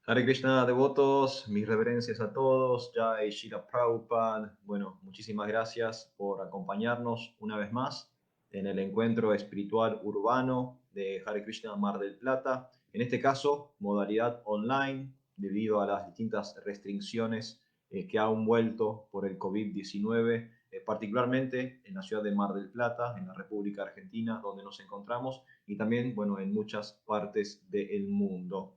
Hare Krishna, devotos, mis reverencias a todos, Jai Shila Prabhupada. Bueno, muchísimas gracias por acompañarnos una vez más en el encuentro espiritual urbano de Hare Krishna Mar del Plata. En este caso, modalidad online, debido a las distintas restricciones que han vuelto por el COVID-19, particularmente en la ciudad de Mar del Plata, en la República Argentina, donde nos encontramos, y también, bueno, en muchas partes del mundo.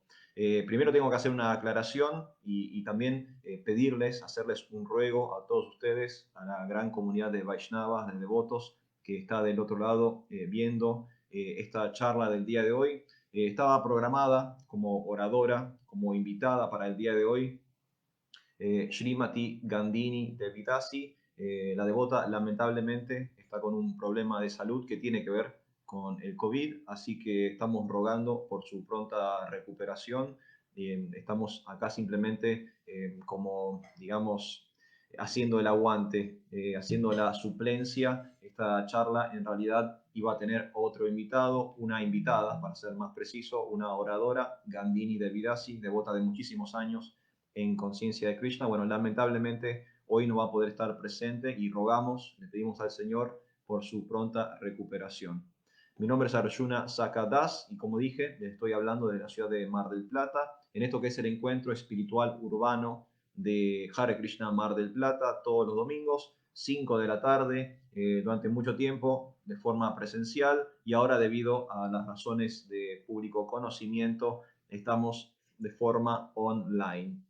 Primero tengo que hacer una aclaración y también pedirles, hacerles un ruego a todos ustedes, a la gran comunidad de Vaishnavas, de devotos que está del otro lado viendo esta charla del día de hoy. Estaba programada como oradora, como invitada para el día de hoy, Srimati Gandini Devidasi. La devota lamentablemente está con un problema de salud que tiene que ver con el COVID, así que estamos rogando por su pronta recuperación. Estamos acá simplemente como, digamos, haciendo el aguante, haciendo la suplencia. Esta charla en realidad iba a tener otro invitado, una invitada, para ser más preciso, una oradora, Gandini Devidasi, devota de muchísimos años en conciencia de Krishna. Bueno, lamentablemente hoy no va a poder estar presente y rogamos, le pedimos al Señor por su pronta recuperación. Mi nombre es Arjuna Sakadas y como dije, les estoy hablando de la ciudad de Mar del Plata, en esto que es el encuentro espiritual urbano de Hare Krishna Mar del Plata, todos los domingos, 5 de la tarde, durante mucho tiempo de forma presencial, y ahora debido a las razones de público conocimiento estamos de forma online.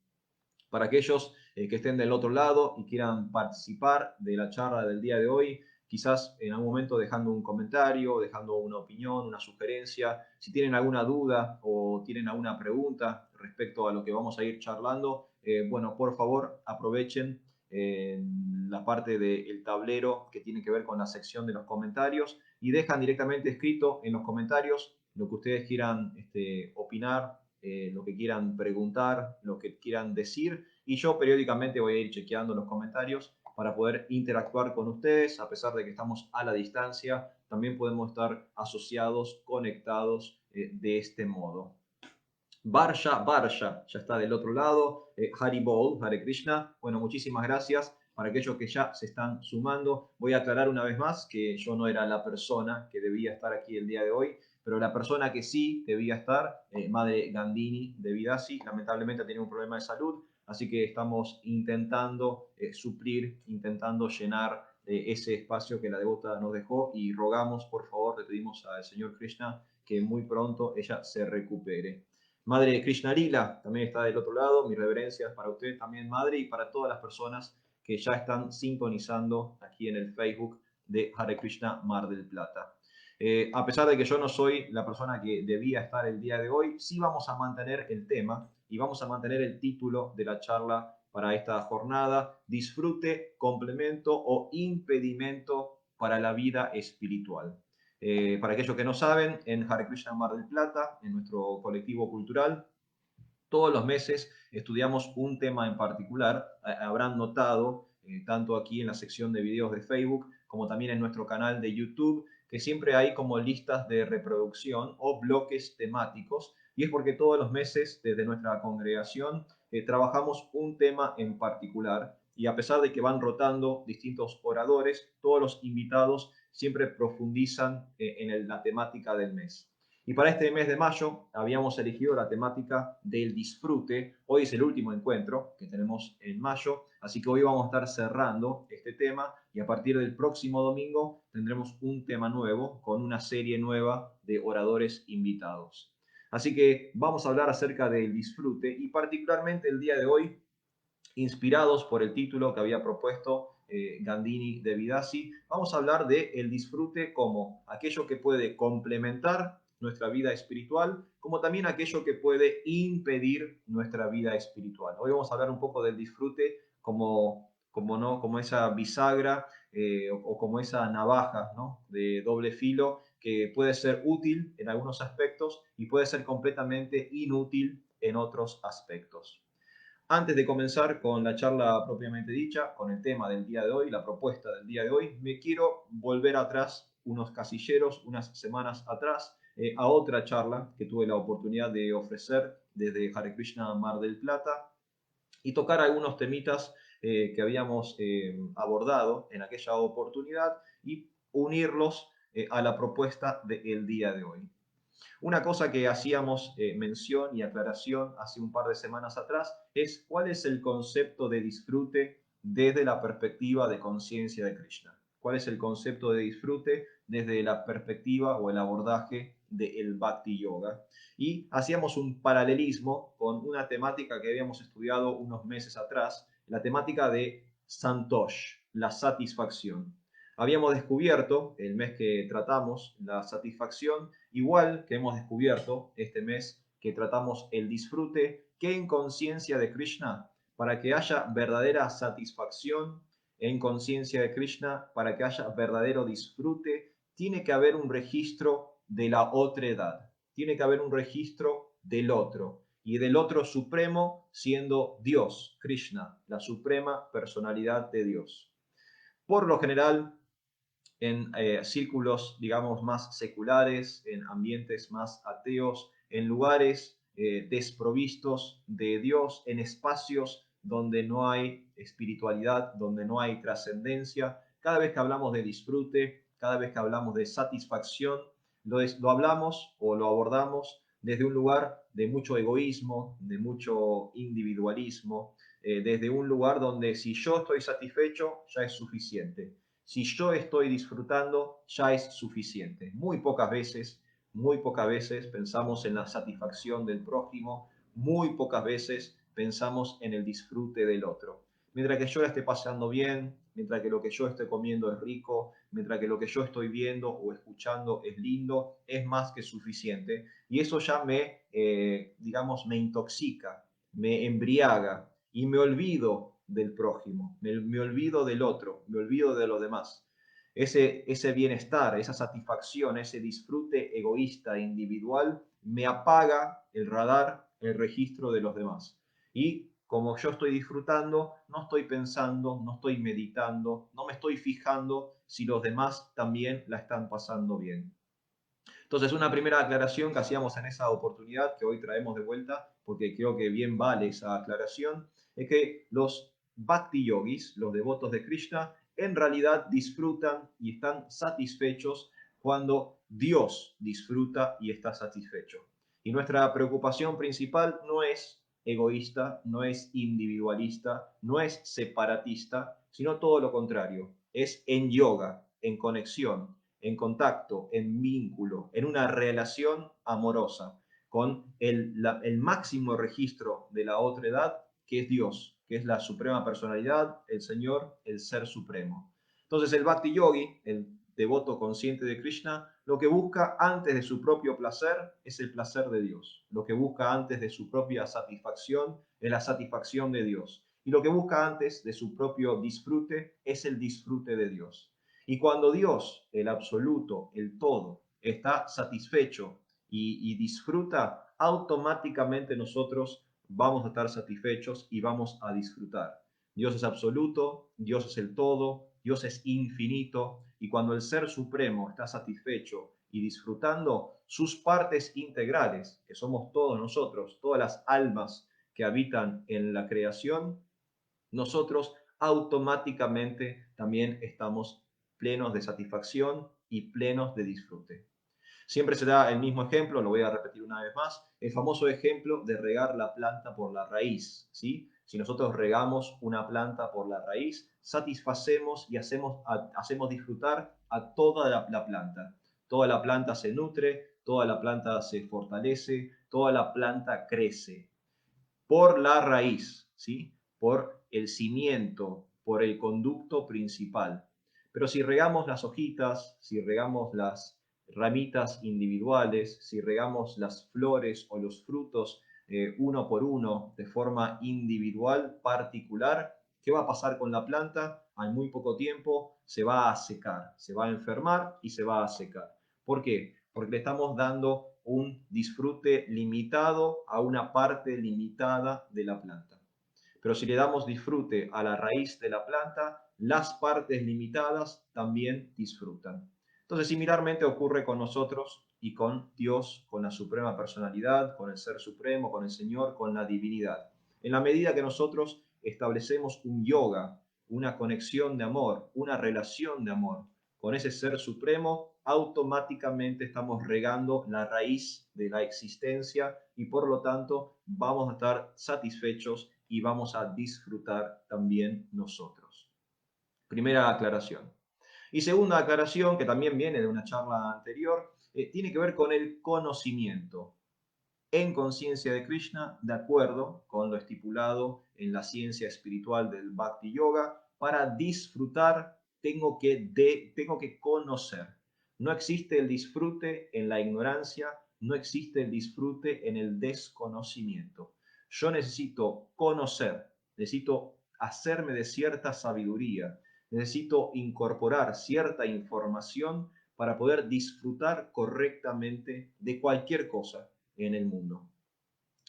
Para aquellos que estén del otro lado y quieran participar de la charla del día de hoy, quizás en algún momento dejando un comentario, dejando una opinión, una sugerencia, si tienen alguna duda o tienen alguna pregunta respecto a lo que vamos a ir charlando, bueno, por favor aprovechen la parte del tablero que tiene que ver con la sección de los comentarios y dejan directamente escrito en los comentarios lo que ustedes quieran opinar, lo que quieran preguntar, lo que quieran decir, y yo periódicamente voy a ir chequeando los comentarios para poder interactuar con ustedes. A pesar de que estamos a la distancia, también podemos estar asociados, conectados de este modo. Barsha, ya está del otro lado. Hari Bol, Hare Krishna. Bueno, muchísimas gracias para aquellos que ya se están sumando. Voy a aclarar una vez más que yo no era la persona que debía estar aquí el día de hoy, pero la persona que sí debía estar, Madre Gandini de Vidasi, lamentablemente ha tenido un problema de salud, así que estamos intentando suplir, intentando llenar ese espacio que la devota nos dejó, y rogamos, por favor, le pedimos al Señor Krishna que muy pronto ella se recupere. Madre Krishna Lila también está del otro lado. Mis reverencias para usted también, Madre, y para todas las personas que ya están sintonizando aquí en el Facebook de Hare Krishna Mar del Plata. A pesar de que yo no soy la persona que debía estar el día de hoy, sí vamos a mantener el tema y vamos a mantener el título de la charla para esta jornada: disfrute, complemento o impedimento para la vida espiritual. Para aquellos que no saben, en Hare Krishna Mar del Plata, en nuestro colectivo cultural, todos los meses estudiamos un tema en particular. Habrán notado, tanto aquí en la sección de videos de Facebook como también en nuestro canal de YouTube, que siempre hay como listas de reproducción o bloques temáticos, y es porque todos los meses desde nuestra congregación trabajamos un tema en particular, y a pesar de que van rotando distintos oradores, todos los invitados siempre profundizan en la temática del mes. Y para este mes de mayo habíamos elegido la temática del disfrute. Hoy es el último encuentro que tenemos en mayo, así que hoy vamos a estar cerrando este tema, y a partir del próximo domingo tendremos un tema nuevo con una serie nueva de oradores invitados. Así que vamos a hablar acerca del disfrute, y particularmente el día de hoy, inspirados por el título que había propuesto Gandini de Vidasi, vamos a hablar de el disfrute como aquello que puede complementar nuestra vida espiritual, como también aquello que puede impedir nuestra vida espiritual. Hoy vamos a hablar un poco del disfrute no, como esa bisagra o como esa navaja, ¿no?, de doble filo, que puede ser útil en algunos aspectos y puede ser completamente inútil en otros aspectos. Antes de comenzar con la charla propiamente dicha, con el tema del día de hoy, la propuesta del día de hoy, me quiero volver atrás unos casilleros, unas semanas atrás, a otra charla que tuve la oportunidad de ofrecer desde Hare Krishna Mar del Plata y tocar algunos temitas que habíamos abordado en aquella oportunidad y unirlos a la propuesta del día de hoy. Una cosa que hacíamos mención y aclaración hace un par de semanas atrás es cuál es el concepto de disfrute desde la perspectiva de conciencia de Krishna. ¿Cuál es el concepto de disfrute desde la perspectiva o el abordaje del Bhakti Yoga? Y hacíamos un paralelismo con una temática que habíamos estudiado unos meses atrás, la temática de Santosh, la satisfacción. Habíamos descubierto, el mes que tratamos, la satisfacción, igual que hemos descubierto este mes que tratamos el disfrute, que en conciencia de Krishna, para que haya verdadera satisfacción en conciencia de Krishna, para que haya verdadero disfrute, tiene que haber un registro de la otredad, tiene que haber un registro del otro, y del otro supremo siendo Dios, Krishna, la suprema personalidad de Dios. Por lo general, en círculos, digamos, más seculares, en ambientes más ateos, en lugares desprovistos de Dios, en espacios donde no hay espiritualidad, donde no hay trascendencia. Cada vez que hablamos de disfrute, cada vez que hablamos de satisfacción, lo hablamos o lo abordamos desde un lugar de mucho egoísmo, de mucho individualismo, desde un lugar donde si yo estoy satisfecho ya es suficiente. Si yo estoy disfrutando, ya es suficiente. Muy pocas veces pensamos en la satisfacción del prójimo, muy pocas veces pensamos en el disfrute del otro. Mientras que yo la esté pasando bien, mientras que lo que yo esté comiendo es rico, mientras que lo que yo estoy viendo o escuchando es lindo, es más que suficiente. Y eso ya digamos, me intoxica, me embriaga y me olvido del prójimo, me olvido del otro, me olvido de los demás. Ese bienestar, esa satisfacción, ese disfrute egoísta, individual, me apaga el radar, el registro de los demás. Y como yo estoy disfrutando, no estoy pensando, no estoy meditando, no me estoy fijando si los demás también la están pasando bien. Entonces, una primera aclaración que hacíamos en esa oportunidad, que hoy traemos de vuelta, porque creo que bien vale esa aclaración, es que los Bhakti Yogis, los devotos de Krishna, en realidad disfrutan y están satisfechos cuando Dios disfruta y está satisfecho. Y nuestra preocupación principal no es egoísta, no es individualista, no es separatista, sino todo lo contrario, es en yoga, en conexión, en contacto, en vínculo, en una relación amorosa con el máximo registro de la otra edad, que es Dios, que es la suprema personalidad, el Señor, el Ser Supremo. Entonces el Bhakti Yogi, el devoto consciente de Krishna, lo que busca antes de su propio placer es el placer de Dios. Lo que busca antes de su propia satisfacción es la satisfacción de Dios. Y lo que busca antes de su propio disfrute es el disfrute de Dios. Y cuando Dios, el absoluto, el todo, está satisfecho y disfruta, automáticamente nosotros vamos a estar satisfechos y vamos a disfrutar. Dios es absoluto, Dios es el todo, Dios es infinito, y cuando el Ser Supremo está satisfecho y disfrutando, sus partes integrales, que somos todos nosotros, todas las almas que habitan en la creación, nosotros automáticamente también estamos plenos de satisfacción y plenos de disfrute. Siempre se da el mismo ejemplo, lo voy a repetir una vez más, el famoso ejemplo de regar la planta por la raíz, ¿sí? Si nosotros regamos una planta por la raíz, satisfacemos y hacemos disfrutar a toda la planta. Toda la planta se nutre, toda la planta se fortalece, toda la planta crece por la raíz, ¿sí? Por el cimiento, por el conducto principal. Pero si regamos las hojitas, si regamos las ramitas individuales, si regamos las flores o los frutos uno por uno de forma individual, particular, ¿qué va a pasar con la planta? Al muy poco tiempo se va a secar, se va a enfermar y se va a secar. ¿Por qué? Porque le estamos dando un disfrute limitado a una parte limitada de la planta. Pero si le damos disfrute a la raíz de la planta, las partes limitadas también disfrutan. Entonces, similarmente ocurre con nosotros y con Dios, con la suprema personalidad, con el Ser Supremo, con el Señor, con la divinidad. En la medida que nosotros establecemos un yoga, una conexión de amor, una relación de amor con ese Ser Supremo, automáticamente estamos regando la raíz de la existencia y por lo tanto vamos a estar satisfechos y vamos a disfrutar también nosotros. Primera aclaración. Y segunda aclaración, que también viene de una charla anterior, tiene que ver con el conocimiento en conciencia de Krishna, de acuerdo con lo estipulado en la ciencia espiritual del Bhakti Yoga. Para disfrutar tengo que conocer. No existe el disfrute en la ignorancia, no existe el disfrute en el desconocimiento. Yo necesito conocer, necesito hacerme de cierta sabiduría, necesito incorporar cierta información para poder disfrutar correctamente de cualquier cosa en el mundo.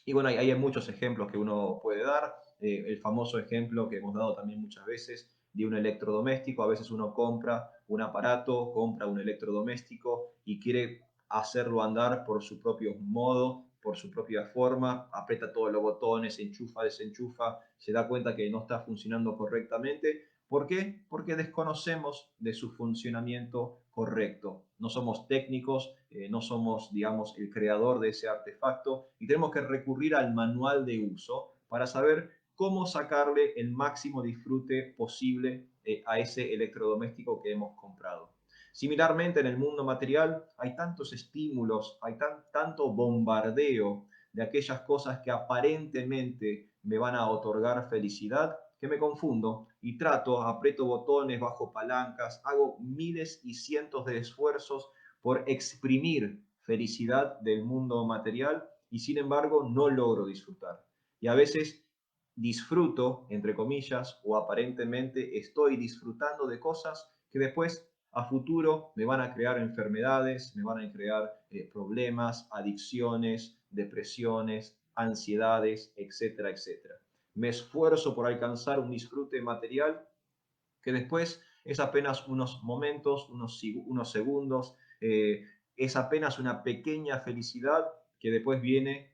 Y bueno, hay muchos ejemplos que uno puede dar. El famoso ejemplo que hemos dado también muchas veces de un electrodoméstico. A veces uno compra un aparato, compra un electrodoméstico y quiere hacerlo andar por su propio modo, por su propia forma, aprieta todos los botones, enchufa, desenchufa, se da cuenta que no está funcionando correctamente. ¿Por qué? Porque desconocemos de su funcionamiento correcto. No somos técnicos, no somos, digamos, el creador de ese artefacto y tenemos que recurrir al manual de uso para saber cómo sacarle el máximo disfrute posible a ese electrodoméstico que hemos comprado. Similarmente, en el mundo material hay tantos estímulos, hay tanto bombardeo de aquellas cosas que aparentemente me van a otorgar felicidad, que me confundo y aprieto botones, bajo palancas, hago miles y cientos de esfuerzos por exprimir felicidad del mundo material y sin embargo no logro disfrutar. Y a veces disfruto, entre comillas, o aparentemente estoy disfrutando de cosas que después a futuro me van a crear enfermedades, me van a crear problemas, adicciones, depresiones, ansiedades, etcétera, etcétera. Me esfuerzo por alcanzar un disfrute material que después es apenas unos momentos, unos segundos, es apenas una pequeña felicidad que después viene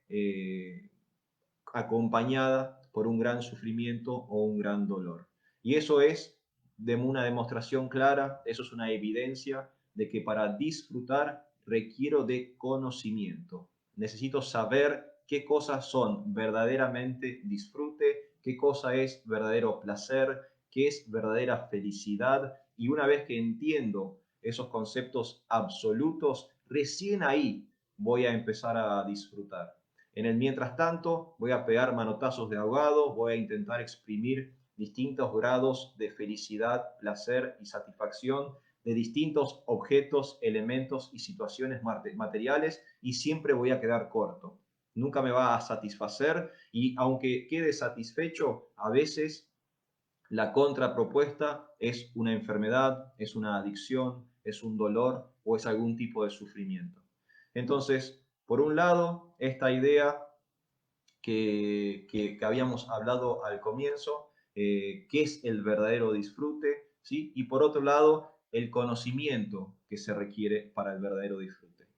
acompañada por un gran sufrimiento o un gran dolor. Y eso es de una demostración clara, eso es una evidencia de que para disfrutar requiero de conocimiento. Necesito saber qué cosas son verdaderamente disfrute, qué cosa es verdadero placer, qué es verdadera felicidad. Y una vez que entiendo esos conceptos absolutos, recién ahí voy a empezar a disfrutar. En el mientras tanto, voy a pegar manotazos de ahogado, voy a intentar exprimir distintos grados de felicidad, placer y satisfacción de distintos objetos, elementos y situaciones materiales y siempre voy a quedar corto. Nunca me va a satisfacer y aunque quede satisfecho, a veces la contrapropuesta es una enfermedad, es una adicción, es un dolor o es algún tipo de sufrimiento. Entonces, por un lado, esta idea que habíamos hablado al comienzo, qué es el verdadero disfrute, ¿sí? Y por otro lado, el conocimiento que se requiere para el verdadero disfrute.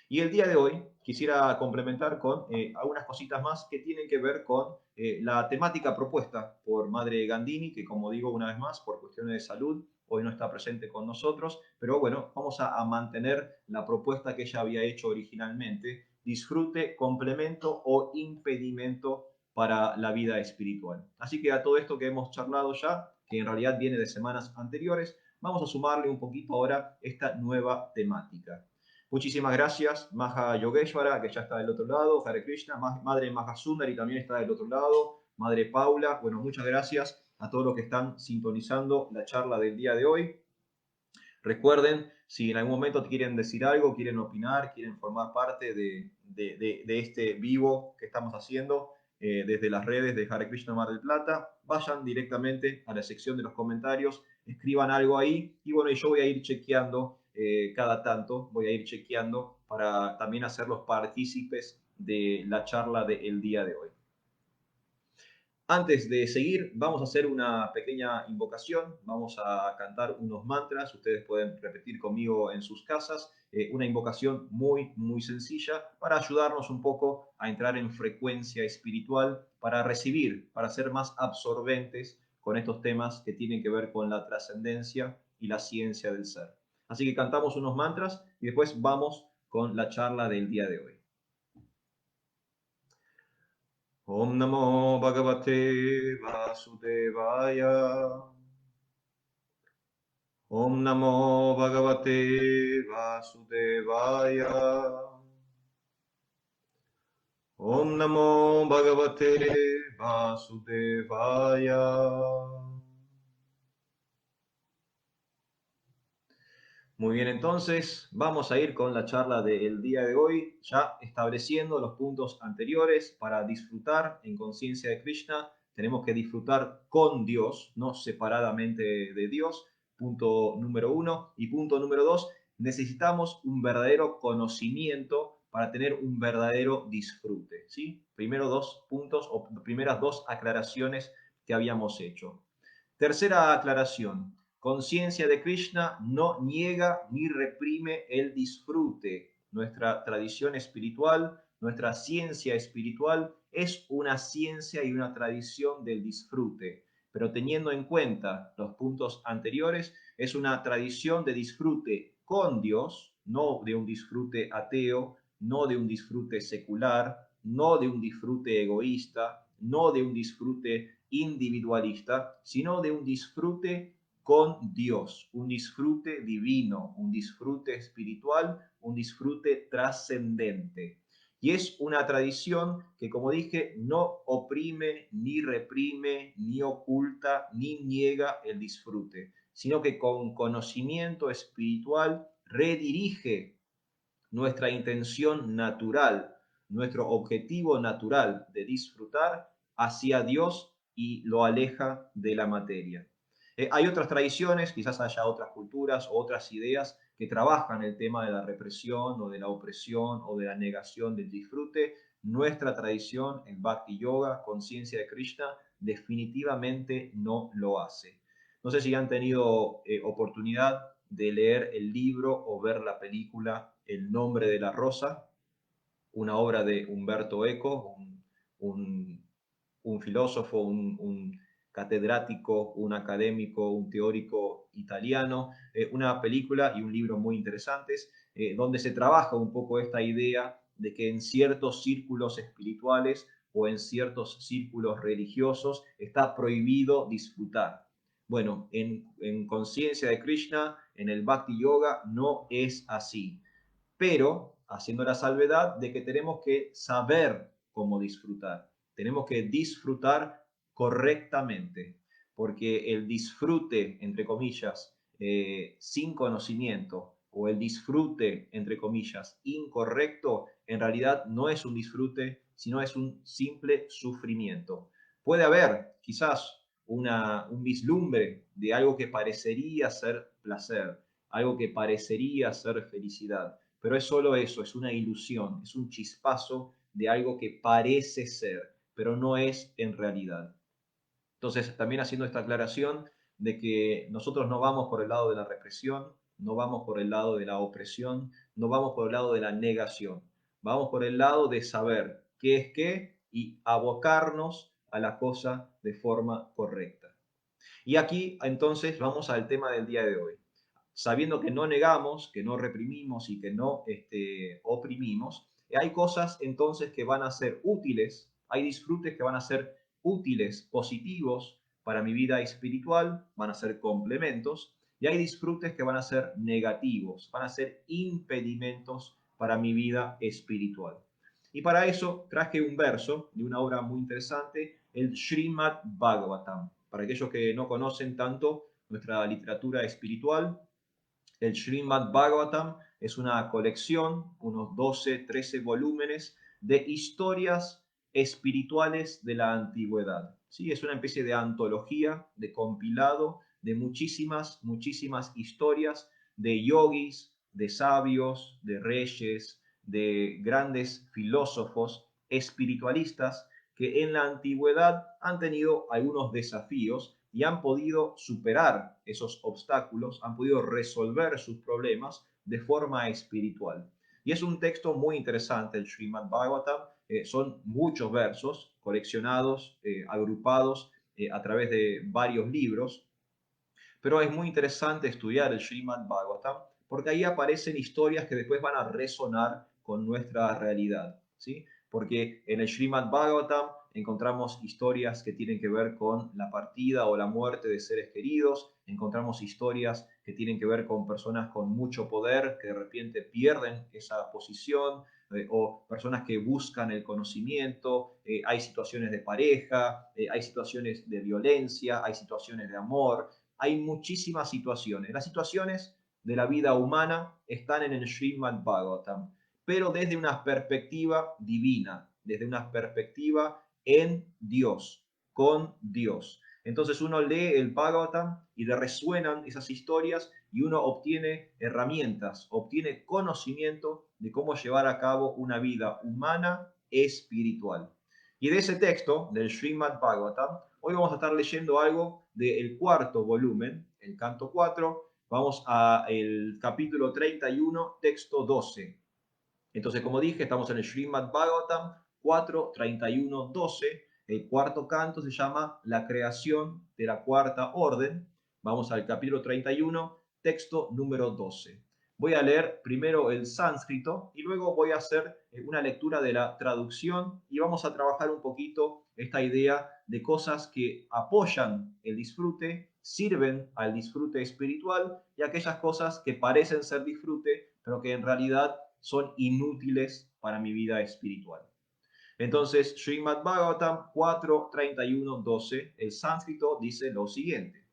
Y el día de hoy quisiera complementar con algunas cositas más que tienen que ver con la temática propuesta por Madre Gandini, que como digo una vez más, por cuestiones de salud, hoy no está presente con nosotros, pero bueno, vamos a mantener la propuesta que ella había hecho originalmente, disfrute, complemento o impedimento para la vida espiritual. Así que a todo esto que hemos charlado ya, que en realidad viene de semanas anteriores, vamos a sumarle un poquito ahora esta nueva temática. Muchísimas gracias, Maha Yogeshwara, que ya está del otro lado, Hare Krishna, Madre Mahasundari también está del otro lado, Madre Paula, bueno, muchas gracias a todos los que están sintonizando la charla del día de hoy. Recuerden, si en algún momento quieren decir algo, quieren opinar, quieren formar parte de este vivo que estamos haciendo desde las redes de Hare Krishna Mar del Plata, vayan directamente a la sección de los comentarios, escriban algo ahí y bueno, yo voy a ir chequeando cada tanto, voy a ir chequeando para también hacerlos partícipes de la charla del día de hoy. Antes de seguir, vamos a hacer una pequeña invocación, vamos a cantar unos mantras, ustedes pueden repetir conmigo en sus casas, una invocación muy sencilla para ayudarnos un poco a entrar en frecuencia espiritual, para recibir, para ser más absorbentes con estos temas que tienen que ver con la trascendencia y la ciencia del ser. Así que cantamos unos mantras y después vamos con la charla del día de hoy. Om Namo Bhagavate Vasudevaya. Om Namo Bhagavate Vasudevaya. Om Namo Bhagavate Vasudevaya. Muy bien, entonces vamos a ir con la charla del día de hoy, ya estableciendo los puntos anteriores para disfrutar en conciencia de Krishna. Tenemos que disfrutar con Dios, no separadamente de Dios. Punto número uno. Y punto número dos, necesitamos un verdadero conocimiento para tener un verdadero disfrute. ¿Sí? Primero dos puntos o primeras dos aclaraciones que habíamos hecho. Tercera aclaración. Conciencia de Krishna no niega ni reprime el disfrute. Nuestra tradición espiritual, nuestra ciencia espiritual es una ciencia y una tradición del disfrute. Pero teniendo en cuenta los puntos anteriores, es una tradición de disfrute con Dios, no de un disfrute ateo, no de un disfrute secular, no de un disfrute egoísta, no de un disfrute individualista, sino de un disfrute con Dios, un disfrute divino, un disfrute espiritual, un disfrute trascendente. Y es una tradición que, como dije, no oprime, ni reprime, ni oculta, ni niega el disfrute, sino que con conocimiento espiritual redirige nuestra intención natural, nuestro objetivo natural de disfrutar hacia Dios y lo aleja de la materia. Hay otras tradiciones, quizás haya otras culturas o otras ideas que trabajan el tema de la represión o de la opresión o de la negación del disfrute. Nuestra tradición, el Bhakti Yoga, conciencia de Krishna, definitivamente no lo hace. No sé si han tenido oportunidad de leer el libro o ver la película El nombre de la rosa, una obra de Umberto Eco, un, un filósofo, un catedrático, un académico, un teórico italiano, una película y un libro muy interesantes, donde se trabaja un poco esta idea de que en ciertos círculos espirituales o en ciertos círculos religiosos está prohibido disfrutar. Bueno, en conciencia de Krishna, en el Bhakti Yoga, no es así, pero haciendo la salvedad de que tenemos que saber cómo disfrutar. Tenemos que disfrutar correctamente, porque el disfrute, entre comillas, sin conocimiento o el disfrute, entre comillas, incorrecto, en realidad no es un disfrute, sino es un simple sufrimiento. Puede haber quizás un vislumbre de algo que parecería ser placer, algo que parecería ser felicidad, pero es solo eso, es una ilusión, es un chispazo de algo que parece ser, pero no es en realidad. Entonces, también haciendo esta aclaración de que nosotros no vamos por el lado de la represión, no vamos por el lado de la opresión, no vamos por el lado de la negación, vamos por el lado de saber qué es qué y abocarnos a la cosa de forma correcta. Y aquí entonces vamos al tema del día de hoy. Sabiendo que no negamos, que no reprimimos y que no oprimimos, hay cosas entonces que van a ser útiles, hay disfrutes que van a ser útiles, positivos para mi vida espiritual, van a ser complementos, y hay disfrutes que van a ser negativos, van a ser impedimentos para mi vida espiritual. Y para eso traje un verso de una obra muy interesante, el Srimad Bhagavatam. Para aquellos que no conocen tanto nuestra literatura espiritual, el Srimad Bhagavatam es una colección, unos 12, 13 volúmenes de historias espirituales de la antigüedad. ¿Sí? Es una especie de antología, de compilado de muchísimas historias de yogis, de sabios, de reyes, de grandes filósofos espiritualistas que en la antigüedad han tenido algunos desafíos y han podido superar esos obstáculos, han podido resolver sus problemas de forma espiritual. Y es un texto muy interesante, el Srimad Bhagavatam. Son muchos versos coleccionados, agrupados a través de varios libros, pero es muy interesante estudiar el Srimad Bhagavatam porque ahí aparecen historias que después van a resonar con nuestra realidad, ¿sí? Porque en el Srimad Bhagavatam encontramos historias que tienen que ver con la partida o la muerte de seres queridos, encontramos historias que tienen que ver con personas con mucho poder que de repente pierden esa posición, o personas que buscan el conocimiento, hay situaciones de pareja, hay situaciones de violencia, hay situaciones de amor, hay muchísimas situaciones. Las situaciones de la vida humana están en el Srimad Bhagavatam, pero desde una perspectiva divina, desde una perspectiva en Dios, con Dios. Entonces uno lee el Bhagavatam y le resuenan esas historias y uno obtiene herramientas, obtiene conocimiento de cómo llevar a cabo una vida humana espiritual. Y de ese texto, del Srimad Bhagavatam, hoy vamos a estar leyendo algo del cuarto volumen, el canto 4. Vamos al capítulo 31, texto 12. Entonces, como dije, estamos en el Srimad Bhagavatam 4, 31, 12. El cuarto canto se llama La creación de la cuarta orden. Vamos al capítulo 31, texto número 12. Voy a leer primero el sánscrito y luego voy a hacer una lectura de la traducción y vamos a trabajar un poquito esta idea de cosas que apoyan el disfrute, sirven al disfrute espiritual, y aquellas cosas que parecen ser disfrute, pero que en realidad son inútiles para mi vida espiritual. Entonces, Srimad Bhagavatam 4, 31, 12, el sánscrito dice lo siguiente.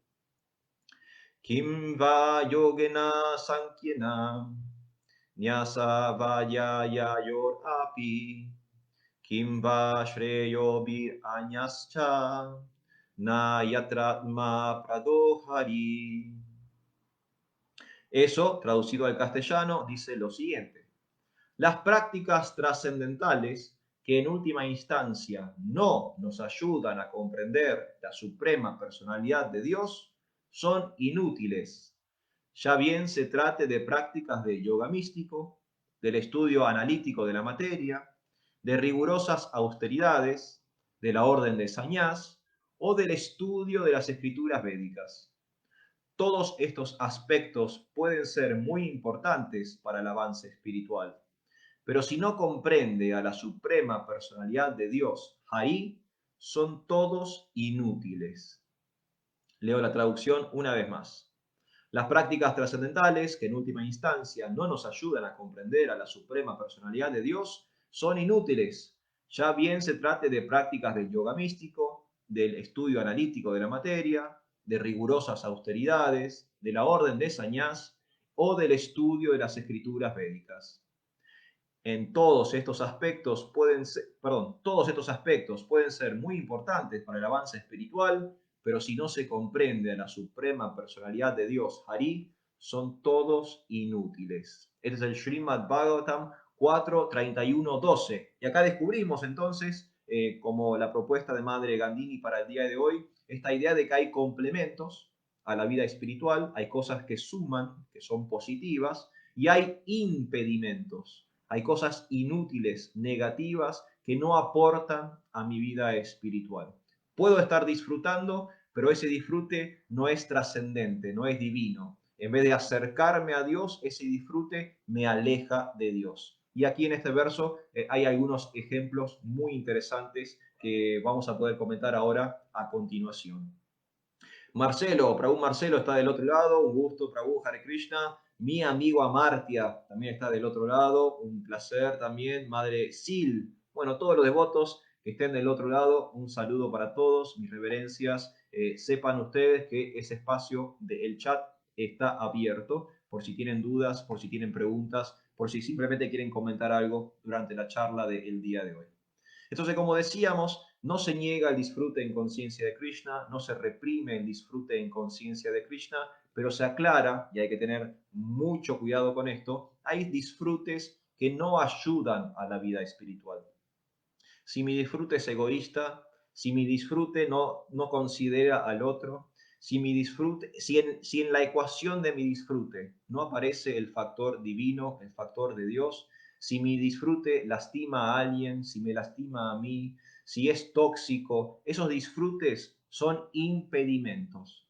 Kim va yogena sankyena nyasa vayaya yor api kim va shreyo bir anyascha na yatratma pradohari. Eso, traducido al castellano, dice lo siguiente. Las prácticas trascendentales que en última instancia no nos ayudan a comprender la suprema personalidad de Dios son inútiles, ya bien se trate de prácticas de yoga místico, del estudio analítico de la materia, de rigurosas austeridades, de la orden de Sañás o del estudio de las escrituras védicas. Todos estos aspectos pueden ser muy importantes para el avance espiritual, pero si no comprende a la suprema personalidad de Dios, ahí son todos inútiles. Leo la traducción una vez más. Las prácticas trascendentales, que en última instancia no nos ayudan a comprender a la suprema personalidad de Dios, son inútiles, ya bien se trate de prácticas del yoga místico, del estudio analítico de la materia, de rigurosas austeridades, de la orden de Sañás o del estudio de las escrituras védicas. Todos estos aspectos pueden ser muy importantes para el avance espiritual, pero si no se comprende a la suprema personalidad de Dios, Hari, son todos inútiles. Este es el Srimad Bhagavatam 4, 31, 12. Y acá descubrimos entonces, como la propuesta de Madre Gandhini para el día de hoy, esta idea de que hay complementos a la vida espiritual, hay cosas que suman, que son positivas, y hay impedimentos. Hay cosas inútiles, negativas, que no aportan a mi vida espiritual. Puedo estar disfrutando, pero ese disfrute no es trascendente, no es divino. En vez de acercarme a Dios, ese disfrute me aleja de Dios. Y aquí en este verso hay algunos ejemplos muy interesantes que vamos a poder comentar ahora a continuación. Prabhu Marcelo está del otro lado, un gusto, Prabhu Hare Krishna. Mi amigo Amartya también está del otro lado, un placer también. Madre Sil, bueno, todos los devotos que estén del otro lado, un saludo para todos, mis reverencias. Sepan ustedes que ese espacio del chat está abierto por si tienen dudas, por si tienen preguntas, por si simplemente quieren comentar algo durante la charla del día de hoy. Entonces, como decíamos, no se niega el disfrute en conciencia de Krishna, no se reprime el disfrute en conciencia de Krishna, pero se aclara, y hay que tener mucho cuidado con esto, hay disfrutes que no ayudan a la vida espiritual. si mi disfrute es egoísta, si mi disfrute no considera al otro, si en la ecuación de mi disfrute no aparece el factor divino, el factor de Dios, si mi disfrute lastima a alguien, si me lastima a mí, si es tóxico, esos disfrutes son impedimentos,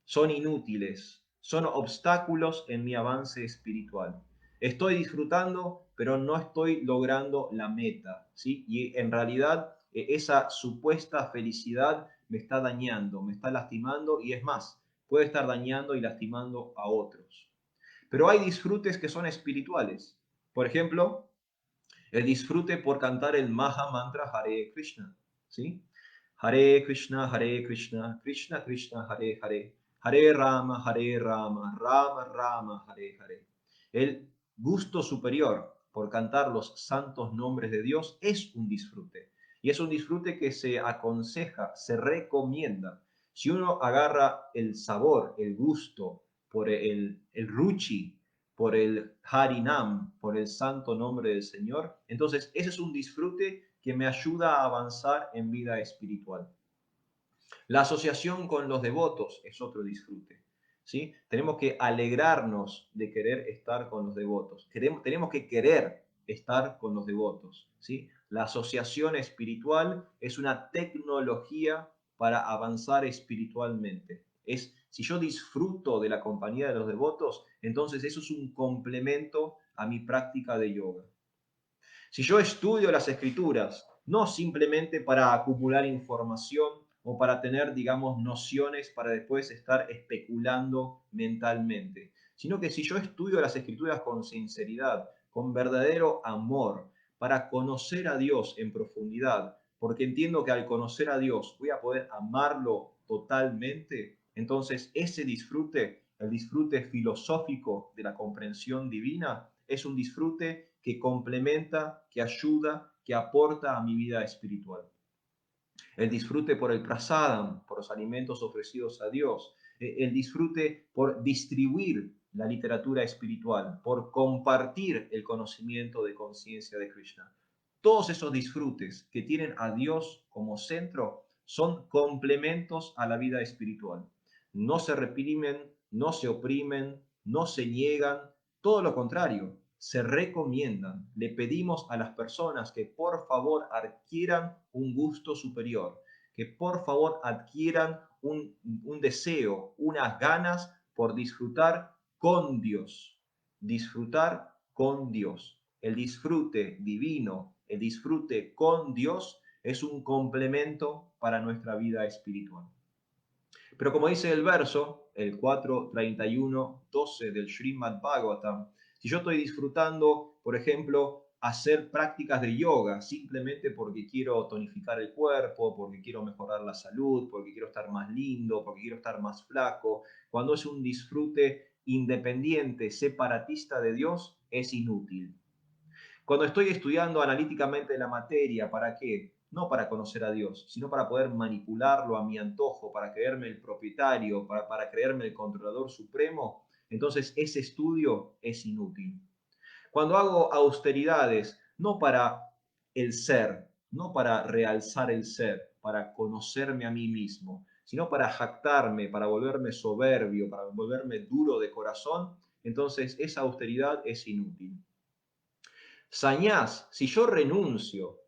son inútiles, son obstáculos en mi avance espiritual. Estoy disfrutando, pero no estoy logrando la meta, ¿sí? Y en realidad esa supuesta felicidad me está dañando, me está lastimando y es más, puede estar dañando y lastimando a otros. Pero hay disfrutes que son espirituales. Por ejemplo, el disfrute por cantar el Maha Mantra Hare Krishna, ¿sí? Hare Krishna, Hare Krishna, Krishna Krishna, Hare Hare, Hare Rama, Hare Rama, Rama Rama, Hare Hare. El gusto superior por cantar los santos nombres de Dios es un disfrute. Y es un disfrute que se aconseja, se recomienda. Si uno agarra el sabor, el gusto por el ruchi, por el Harinam, por el santo nombre del Señor, entonces ese es un disfrute que me ayuda a avanzar en vida espiritual. La asociación con los devotos es otro disfrute. ¿Sí? Tenemos que alegrarnos de querer estar con los devotos. Tenemos que querer estar con los devotos. ¿Sí? La asociación espiritual es una tecnología para avanzar espiritualmente. Si yo disfruto de la compañía de los devotos, entonces eso es un complemento a mi práctica de yoga. Si yo estudio las escrituras, no simplemente para acumular información o para tener, digamos, nociones para después estar especulando mentalmente, sino que si yo estudio las escrituras con sinceridad, con verdadero amor, para conocer a Dios en profundidad, porque entiendo que al conocer a Dios voy a poder amarlo totalmente, entonces ese disfrute, el disfrute filosófico de la comprensión divina, es un disfrute que complementa, que ayuda, que aporta a mi vida espiritual. El disfrute por el prasadam, por los alimentos ofrecidos a Dios. El disfrute por distribuir la literatura espiritual, por compartir el conocimiento de conciencia de Krishna. Todos esos disfrutes que tienen a Dios como centro son complementos a la vida espiritual. No se reprimen, no se oprimen, no se niegan, todo lo contrario, se recomiendan. Le pedimos a las personas que por favor adquieran un gusto superior, que por favor adquieran un deseo, unas ganas por disfrutar con Dios. Disfrutar con Dios. El disfrute divino, el disfrute con Dios es un complemento para nuestra vida espiritual. Pero como dice el verso, el 4:31-12 del Srimad Bhagavatam, si yo estoy disfrutando, por ejemplo, hacer prácticas de yoga simplemente porque quiero tonificar el cuerpo, porque quiero mejorar la salud, porque quiero estar más lindo, porque quiero estar más flaco, cuando es un disfrute independiente, separatista de Dios, es inútil. Cuando estoy estudiando analíticamente la materia, ¿para qué? No para conocer a Dios, sino para poder manipularlo a mi antojo, para creerme el propietario, para creerme el controlador supremo, entonces ese estudio es inútil. Cuando hago austeridades, no para el ser, no para realzar el ser, para conocerme a mí mismo, sino para jactarme, para volverme soberbio, para volverme duro de corazón, entonces esa austeridad es inútil. Sañás, si yo renuncio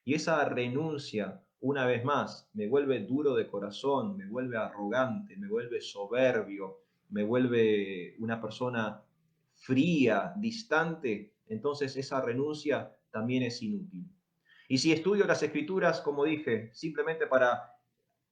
y esa renuncia, una vez más, me vuelve duro de corazón, me vuelve arrogante, me vuelve soberbio, me vuelve una persona fría, distante, entonces esa renuncia también es inútil. Y si estudio las escrituras, como dije, simplemente para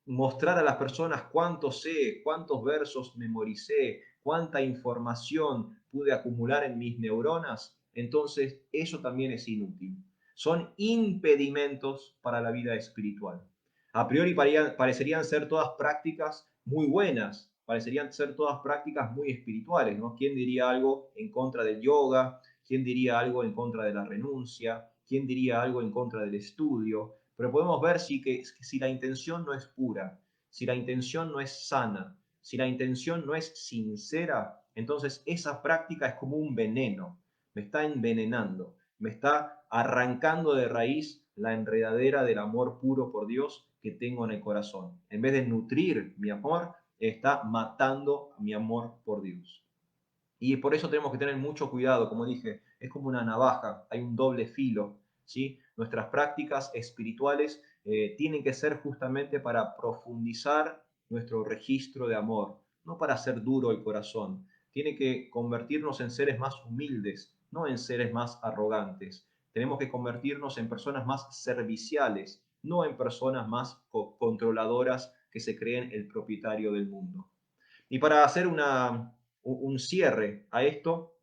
mostrar a las personas cuánto sé, cuántos versos memoricé, cuánta información pude acumular en mis neuronas, entonces eso también es inútil. Son impedimentos para la vida espiritual. A priori parecerían ser todas prácticas muy buenas, parecerían ser todas prácticas muy espirituales, ¿no? ¿Quién diría algo en contra del yoga? ¿Quién diría algo en contra de la renuncia? ¿Quién diría algo en contra del estudio? Pero podemos ver si la intención no es pura, si la intención no es sana, si la intención no es sincera, entonces esa práctica es como un veneno, me está envenenando, Me está arrancando de raíz la enredadera del amor puro por Dios que tengo en el corazón. En vez de nutrir mi amor, está matando mi amor por Dios. Y por eso tenemos que tener mucho cuidado, como dije, es como una navaja, hay un doble filo, ¿sí? Nuestras prácticas espirituales tienen que ser justamente para profundizar nuestro registro de amor, no para hacer duro el corazón. Tiene que convertirnos en seres más humildes, no en seres más arrogantes. Tenemos que convertirnos en personas más serviciales, no en personas más controladoras que se creen el propietario del mundo. Y para hacer un cierre a esto,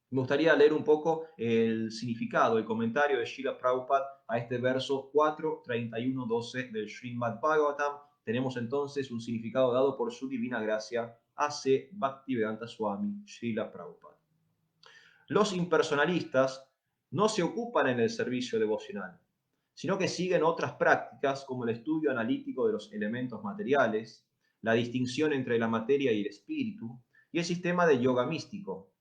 me gustaría leer un poco el significado, el comentario de Srila Prabhupada a este verso 4:31-12 del Srimad Bhagavatam. Tenemos entonces un significado dado por su divina gracia, A.C. Bhaktivedanta Swami Srila Prabhupada. Los impersonalistas no se ocupan en el servicio devocional, sino que siguen otras prácticas como el estudio analítico de los elementos materiales, la distinción entre la materia y el espíritu, y el sistema de yoga místico.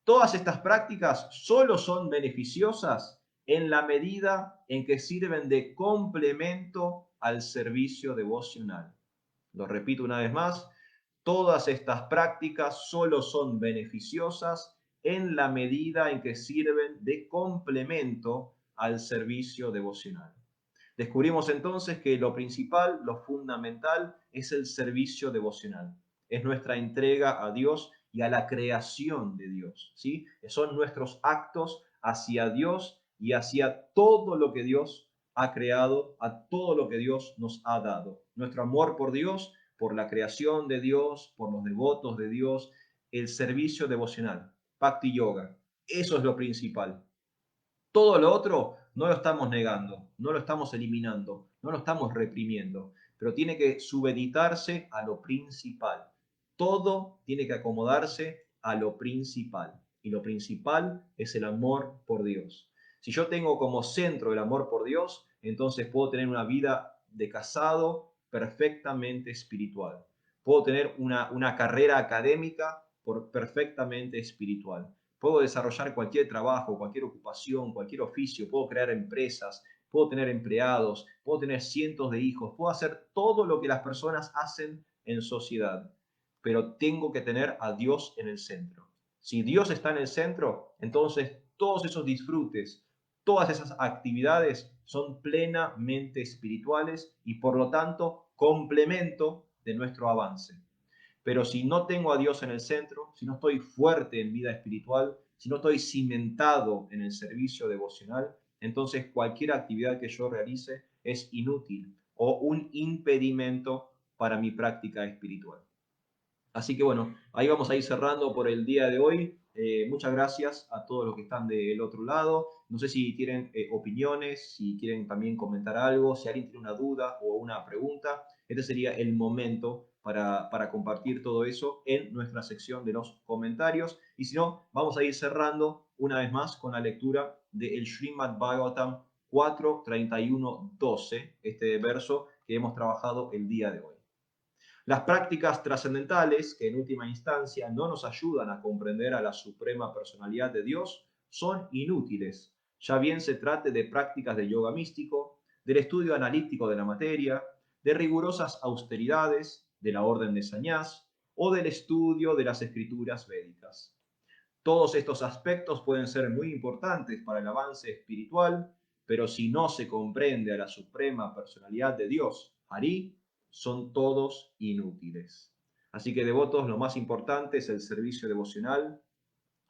Todas estas prácticas solo son beneficiosas en la medida en que sirven de complemento al servicio devocional. Lo repito una vez más, todas estas prácticas solo son beneficiosas en la medida en que sirven de complemento al servicio devocional. Descubrimos entonces que lo principal, lo fundamental, es el servicio devocional. Es nuestra entrega a Dios y a la creación de Dios, ¿sí? Son nuestros actos hacia Dios y hacia todo lo que Dios ha creado, a todo lo que Dios nos ha dado. Nuestro amor por Dios, por la creación de Dios, por los devotos de Dios, el servicio devocional, Bhakti Yoga. Eso es lo principal. Todo lo otro no lo estamos negando, no lo estamos eliminando, no lo estamos reprimiendo, pero tiene que subeditarse a lo principal. Todo tiene que acomodarse a lo principal. Y lo principal es el amor por Dios. Si yo tengo como centro el amor por Dios, entonces puedo tener una vida de casado perfectamente espiritual. Puedo tener una carrera académica perfectamente espiritual. Puedo desarrollar cualquier trabajo, cualquier ocupación, cualquier oficio, puedo crear empresas, puedo tener empleados, puedo tener cientos de hijos, puedo hacer todo lo que las personas hacen en sociedad, pero tengo que tener a Dios en el centro. Si Dios está en el centro, entonces todos esos disfrutes, todas esas actividades son plenamente espirituales y por lo tanto complemento de nuestro avance. Pero si no tengo a Dios en el centro, si no estoy fuerte en vida espiritual, si no estoy cimentado en el servicio devocional, entonces cualquier actividad que yo realice es inútil o un impedimento para mi práctica espiritual. Así que bueno, ahí vamos a ir cerrando por el día de hoy. Muchas gracias a todos los que están del otro lado. No sé si tienen opiniones, si quieren también comentar algo, si alguien tiene una duda o una pregunta. Este sería el momento para compartir todo eso en nuestra sección de los comentarios. Y si no, vamos a ir cerrando una vez más con la lectura del Srimad Bhagavatam 4:31-12, este verso que hemos trabajado el día de hoy. Las prácticas trascendentales, que en última instancia no nos ayudan a comprender a la suprema personalidad de Dios, son inútiles, ya bien se trate de prácticas de yoga místico, del estudio analítico de la materia, de rigurosas austeridades, de la orden de Sannyas o del estudio de las escrituras védicas. Todos estos aspectos pueden ser muy importantes para el avance espiritual, pero si no se comprende a la suprema personalidad de Dios, Hari, son todos inútiles. Así que devotos, lo más importante es el servicio devocional,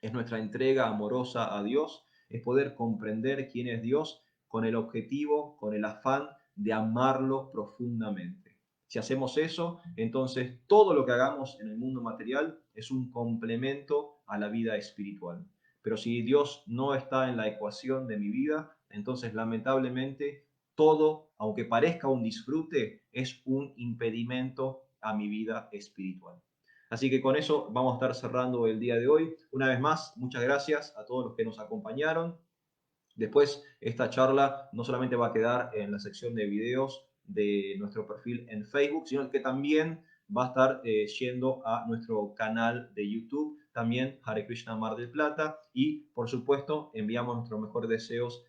es nuestra entrega amorosa a Dios, es poder comprender quién es Dios con el objetivo, con el afán de amarlo profundamente. Si hacemos eso, entonces todo lo que hagamos en el mundo material es un complemento a la vida espiritual. Pero si Dios no está en la ecuación de mi vida, entonces lamentablemente todo, aunque parezca un disfrute, es un impedimento a mi vida espiritual. Así que con eso vamos a estar cerrando el día de hoy. Una vez más, muchas gracias a todos los que nos acompañaron. Después, esta charla no solamente va a quedar en la sección de videos de nuestro perfil en Facebook, sino que también va a estar yendo a nuestro canal de YouTube, también Hare Krishna Mar del Plata. Y por supuesto enviamos nuestros mejores deseos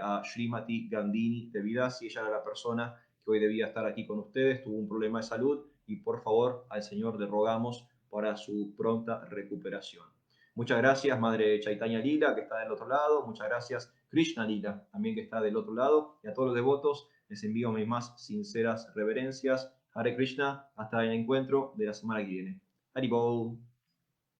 a Srimati Gandini Devidasi. Ella era la persona que hoy debía estar aquí con ustedes, tuvo un problema de salud y por favor al Señor le rogamos para su pronta recuperación. Muchas gracias, Madre Chaitanya Lila, que está del otro lado. Muchas gracias, Krishna Lila, también que está del otro lado. Y a todos los devotos les envío mis más sinceras reverencias. Hare Krishna, hasta el encuentro de la semana que viene. Haribol.